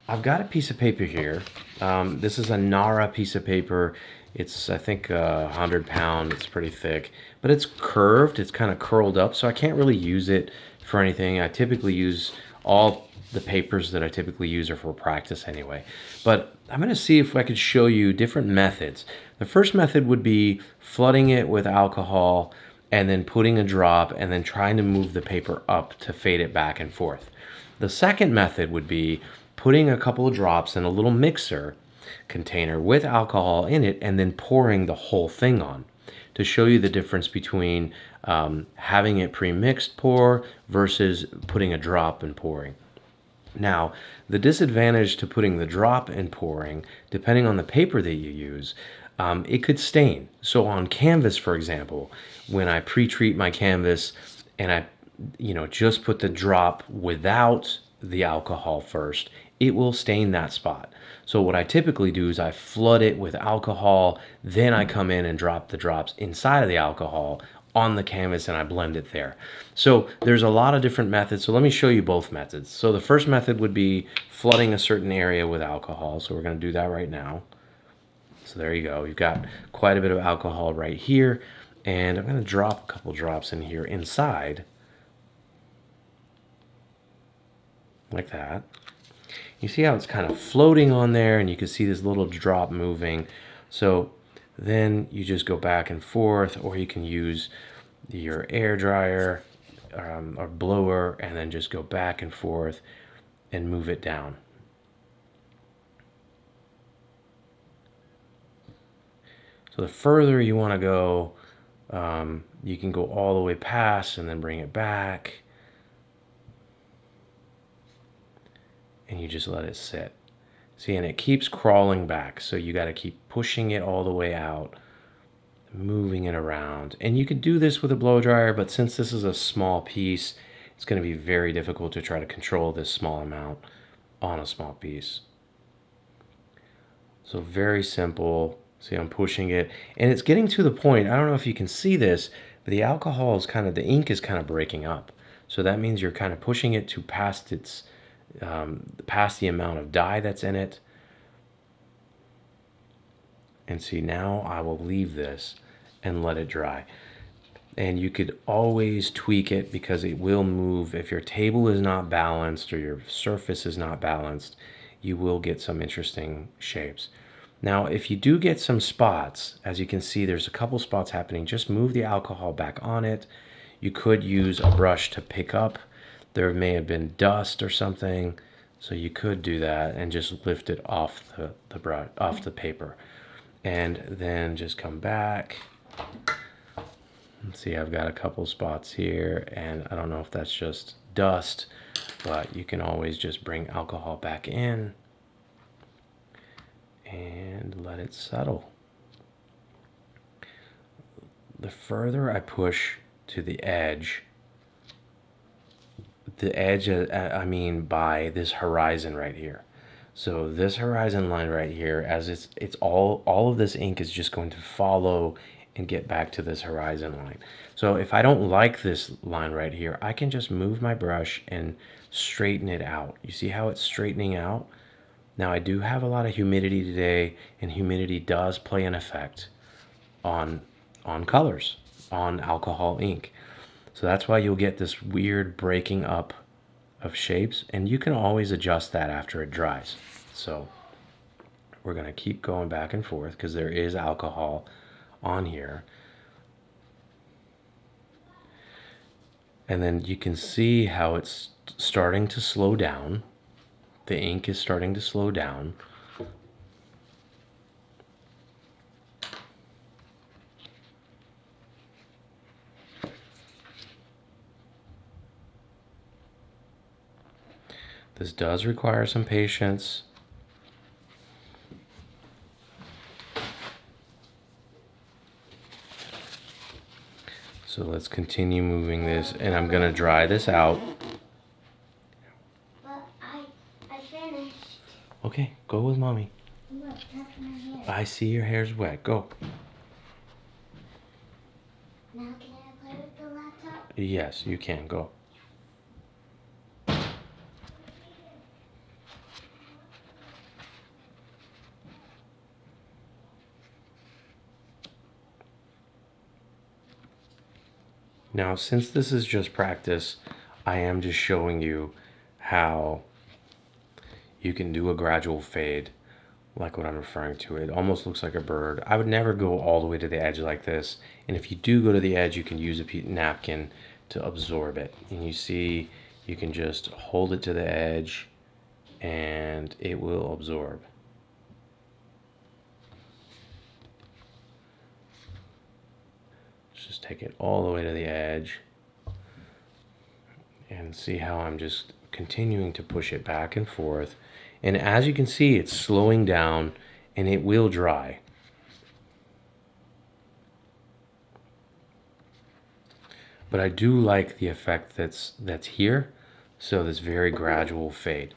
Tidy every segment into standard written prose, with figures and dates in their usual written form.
I've got a piece of paper here. This is a NARA piece of paper. It's, I think, 100 pound. It's pretty thick, but it's curved. It's kind of curled up, so I can't really use it for anything. I typically use all the papers that I typically use are for practice anyway. But I'm going to see if I could show you different methods. The first method would be flooding it with alcohol and then putting a drop and then trying to move the paper up to fade it back and forth. The second method would be putting a couple of drops in a little mixer container with alcohol in it and then pouring the whole thing on to show you the difference between having it pre-mixed pour versus putting a drop and pouring. Now, the disadvantage to putting the drop and pouring, depending on the paper that you use, it could stain. So on canvas, for example, when I pre-treat my canvas and I, just put the drop without the alcohol first, it will stain that spot. So what I typically do is I flood it with alcohol, then I come in and drop the drops inside of the alcohol on the canvas and I blend it there. So there's a lot of different methods. So let me show you both methods. So the first method would be flooding a certain area with alcohol. So we're going to do that right now. So there you go. You've got quite a bit of alcohol right here. And I'm going to drop a couple drops in here inside. Like that. You see how it's kind of floating on there and you can see this little drop moving. So then you just go back and forth, or you can use your air dryer or blower and then just go back and forth and move it down. So the further you want to go, you can go all the way past and then bring it back. And you just let it sit. See, and it keeps crawling back, so you got to keep pushing it all the way out, moving it around. And you could do this with a blow dryer, but since this is a small piece, it's going to be very difficult to try to control this small amount on a small piece. So very simple. See, I'm pushing it, and it's getting to the point, I don't know if you can see this, but the alcohol is kind of, the ink is kind of breaking up. So that means you're kind of pushing it to past its past the amount of dye that's in it. And see, now I will leave this and let it dry. And you could always tweak it because it will move. If your table is not balanced or your surface is not balanced, you will get some interesting shapes. Now, if you do get some spots, as you can see, there's a couple spots happening, just move the alcohol back on it. You could use a brush to pick up. There may have been dust or something, so you could do that and just lift it off the brush, off the paper, and then just come back. Let's see, I've got a couple spots here, and I don't know if that's just dust, but you can always just bring alcohol back in and let it settle. The further I push to the edge, I mean by this horizon right here. So this horizon line right here, as it's all of this ink is just going to follow and get back to this horizon line. So if I don't like this line right here, I can just move my brush and straighten it out. You see how it's straightening out? Now I do have a lot of humidity today, and humidity does play an effect on colors, on alcohol ink. So that's why you'll get this weird breaking up of shapes, and you can always adjust that after it dries. So we're going to keep going back and forth because there is alcohol on here. And then you can see how it's starting to slow down. The ink is starting to slow down. This does require some patience. So let's continue moving this, and I'm going to dry this out. But I finished. Okay, go with mommy. Look, that's my hair. I see your hair's wet. Go. Now can I play with the laptop? Yes, you can. Go. Now, since this is just practice, I am just showing you how you can do a gradual fade, like what I'm referring to. It almost looks like a bird. I would never go all the way to the edge like this. And if you do go to the edge, you can use a napkin to absorb it. And you see, you can just hold it to the edge and it will absorb. Just take it all the way to the edge and see how I'm just continuing to push it back and forth. And as you can see, it's slowing down and it will dry. But I do like the effect that's here. So this very gradual fade.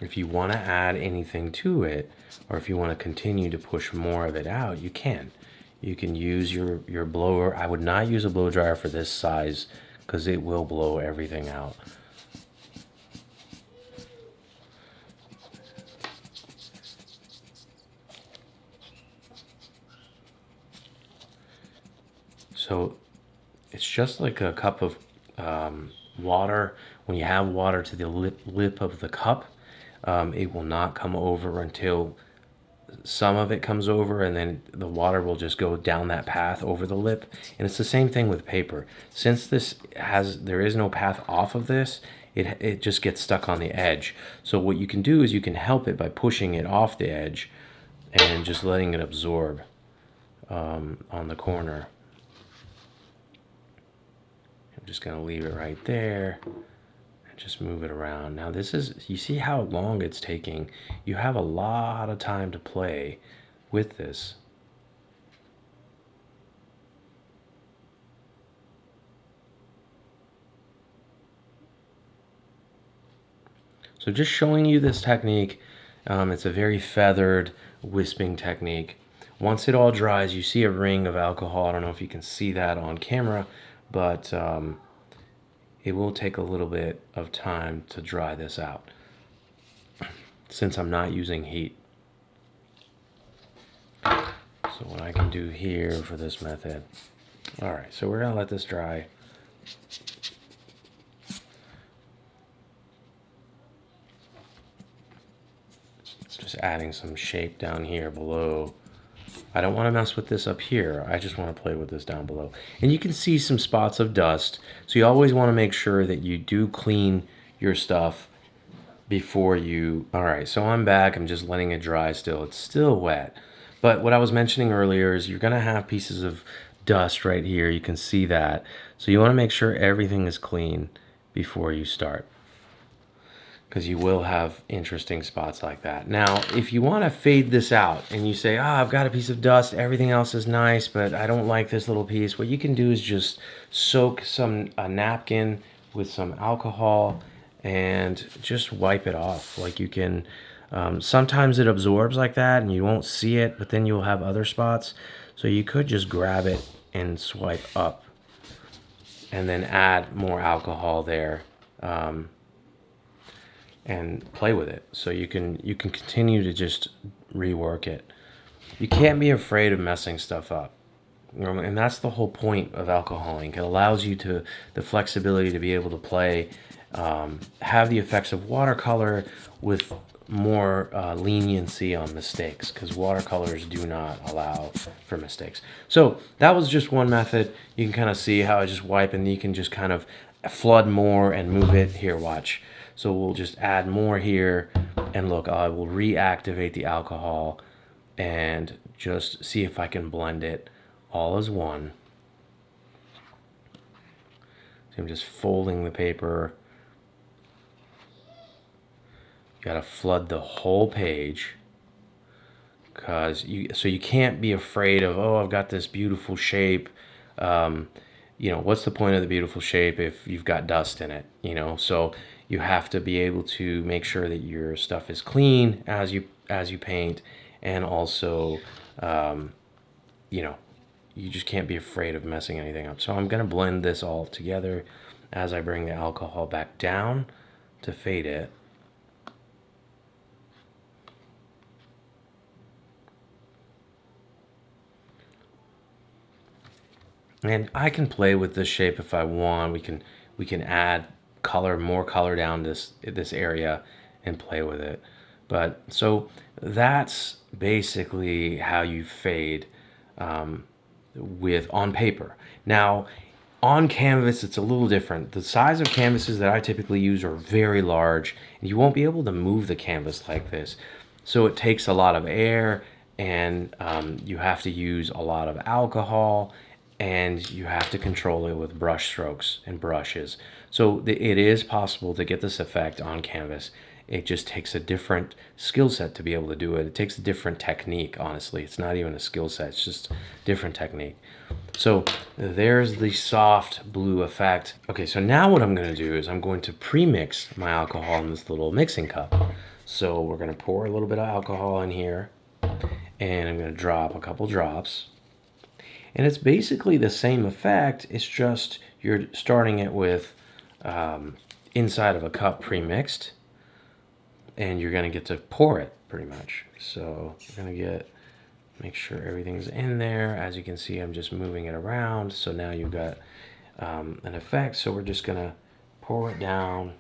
If you want to add anything to it, or if you want to continue to push more of it out, you can. You can use your blower. I would not use a blow dryer for this size because it will blow everything out. So it's just like a cup of water. When you have water to the lip of the cup, it will not come over until some of it comes over, and then the water will just go down that path over the lip. And it's the same thing with paper. Since there is no path off of this, it just gets stuck on the edge. So what you can do is you can help it by pushing it off the edge and just letting it absorb on the corner. I'm just going to leave it right there. Just move it around. Now this is, you see how long it's taking? You have a lot of time to play with this. So just showing you this technique, it's a very feathered wisping technique. Once it all dries, you see a ring of alcohol. I don't know if you can see that on camera, but it will take a little bit of time to dry this out since I'm not using heat. So what I can do here for this method, all right, so we're gonna let this dry. Just adding some shape down here below. I don't want to mess with this up here. I just want to play with this down below. And you can see some spots of dust. So you always want to make sure that you do clean your stuff before you... All right, so I'm back. I'm just letting it dry still. It's still wet. But what I was mentioning earlier is you're going to have pieces of dust right here. You can see that. So you want to make sure everything is clean before you start, because you will have interesting spots like that. Now, if you want to fade this out and you say, I've got a piece of dust, everything else is nice, but I don't like this little piece, what you can do is just soak a napkin with some alcohol and just wipe it off. Like you can, sometimes it absorbs like that and you won't see it, but then you'll have other spots. So you could just grab it and swipe up and then add more alcohol there. And play with it. So you can continue to just rework it. You can't be afraid of messing stuff up. And that's the whole point of alcoholing. It allows you the flexibility to be able to play, have the effects of watercolor with more leniency on mistakes, because watercolors do not allow for mistakes. So that was just one method. You can kind of see how I just wipe, and you can just kind of flood more and move it. Here, watch. So we'll just add more here, and look, I will reactivate the alcohol and just see if I can blend it all as one. So I'm just folding the paper. You gotta flood the whole page, so you can't be afraid of, I've got this beautiful shape. What's the point of the beautiful shape if you've got dust in it? So you have to be able to make sure that your stuff is clean as you paint, and also, you just can't be afraid of messing anything up. So I'm gonna blend this all together as I bring the alcohol back down to fade it. And I can play with this shape if I want. We can add color, more color down this area and play with it. But so that's basically how you fade with on paper. Now, on canvas, it's a little different. The size of canvases that I typically use are very large, and you won't be able to move the canvas like this. So it takes a lot of air, and you have to use a lot of alcohol, and you have to control it with brush strokes and brushes. So it is possible to get this effect on canvas. It just takes a different skill set to be able to do it. It takes a different technique, honestly. It's not even a skill set, it's just different technique. So there's the soft blue effect. Okay, so now what I'm gonna do is I'm going to pre-mix my alcohol in this little mixing cup. So we're gonna pour a little bit of alcohol in here, and I'm gonna drop a couple drops. And it's basically the same effect, it's just you're starting it with inside of a cup pre-mixed, and you're gonna get to pour it pretty much. So you're gonna make sure everything's in there. As you can see, I'm just moving it around. So now you've got an effect. So we're just gonna pour it down,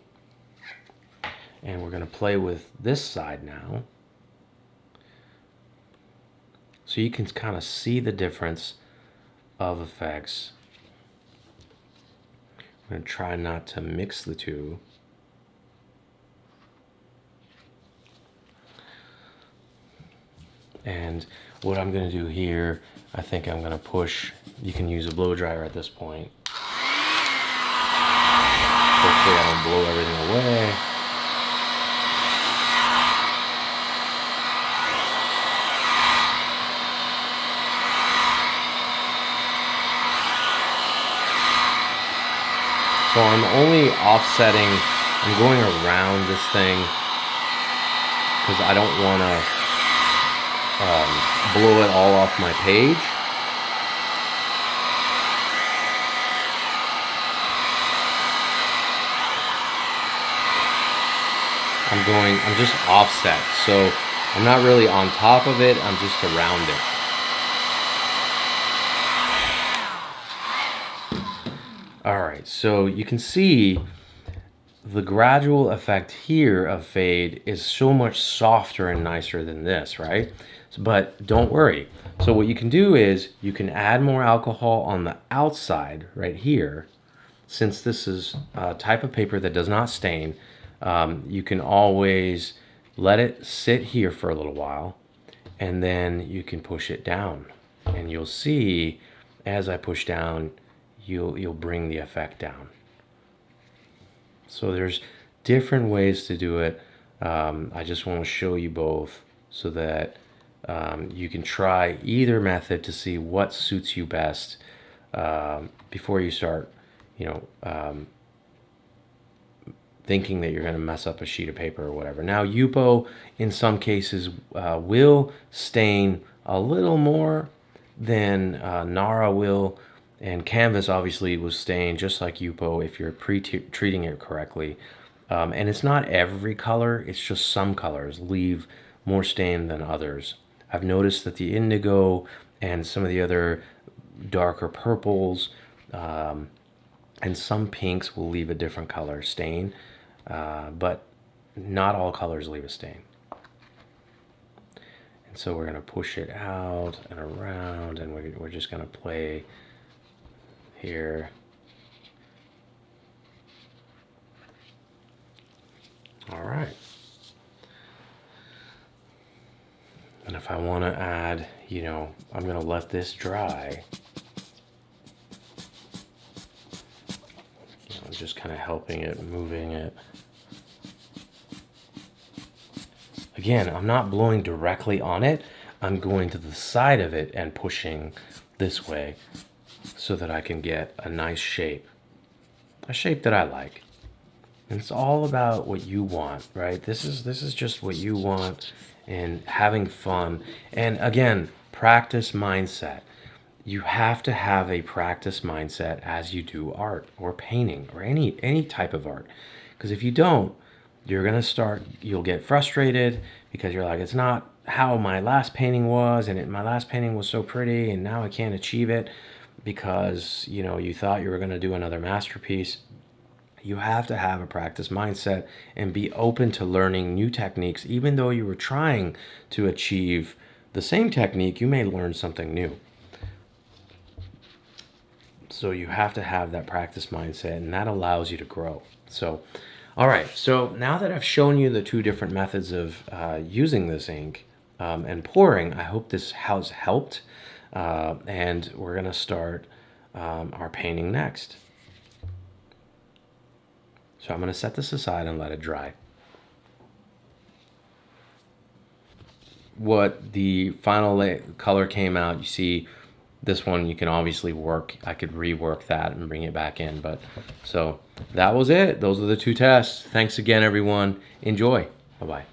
and we're gonna play with this side now. So you can kind of see the difference of effects. I'm gonna try not to mix the two. And what I'm gonna do here, I think I'm gonna push, you can use a blow dryer at this point. Hopefully I don't blow everything away. So I'm only offsetting, I'm going around this thing because I don't want to blow it all off my page. I'm just offset. So I'm not really on top of it, I'm just around it. All right, so you can see the gradual effect here of fade is so much softer and nicer than this, right? But don't worry. So what you can do is you can add more alcohol on the outside right here. Since this is a type of paper that does not stain, you can always let it sit here for a little while, and then you can push it down. And you'll see as I push down, you'll bring the effect down. So there's different ways to do it. I just want to show you both so that you can try either method to see what suits you best before you start, thinking that you're going to mess up a sheet of paper or whatever. Now, Yupo, in some cases, will stain a little more than NARA will, and canvas obviously was stained just like Yupo if you're treating it correctly. And it's not every color, it's just some colors leave more stain than others. I've noticed that the indigo and some of the other darker purples and some pinks will leave a different color stain, but not all colors leave a stain. And so we're going to push it out and around, and we're just going to play here. All right. And if I want to add, I'm going to let this dry. I'm just kind of helping it, moving it. Again, I'm not blowing directly on it. I'm going to the side of it and pushing this way so that I can get a nice shape. A shape that I like. And it's all about what you want, right? This is just what you want, and having fun. And again, practice mindset. You have to have a practice mindset as you do art or painting or any type of art. Because if you don't, you'll get frustrated because you're like, it's not how my last painting was, and my last painting was so pretty, and now I can't achieve it. because, you know, you thought you were going to do another masterpiece. You have to have a practice mindset and be open to learning new techniques. Even though you were trying to achieve the same technique, you may learn something new. So you have to have that practice mindset, and that allows you to grow. So, all right. So now that I've shown you the two different methods of using this ink and pouring, I hope this has helped. And we're going to start our painting next. So I'm going to set this aside and let it dry. What the final color came out, you see this one you can obviously work. I could rework that and bring it back in. But so that was it. Those are the two tests. Thanks again, everyone. Enjoy. Bye-bye.